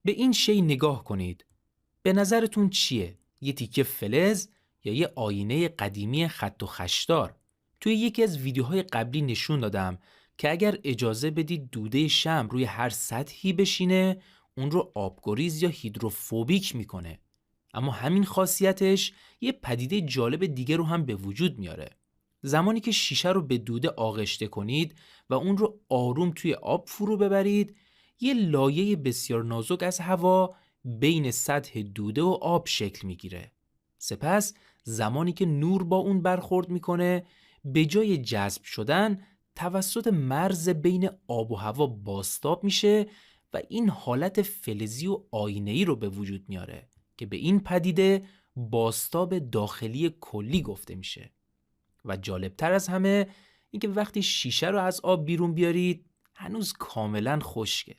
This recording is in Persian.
به این شی نگاه کنید. به نظرتون چیه؟ یه تیکه فلز یا یه آینه قدیمی خط و خشدار؟ توی یکی از ویدیوهای قبلی نشون دادم که اگر اجازه بدید دوده شمع روی هر سطحی بشینه، اون رو آبگریز یا هیدروفوبیک میکنه. اما همین خاصیتش یه پدیده جالب دیگه رو هم به وجود میاره. زمانی که شیشه رو به دوده آغشته کنید و اون رو آروم توی آب فرو ببرید، یه لایه بسیار نازک از هوا بین سطح دوده و آب شکل میگیره. سپس زمانی که نور با اون برخورد میکنه، به جای جذب شدن توسط مرز بین آب و هوا بازتاب میشه و این حالت فلزی و آینه‌ای رو به وجود میاره که به این پدیده بازتاب داخلی کلی گفته میشه. و جالبتر از همه اینکه وقتی شیشه رو از آب بیرون بیارید هنوز کاملا خشکه.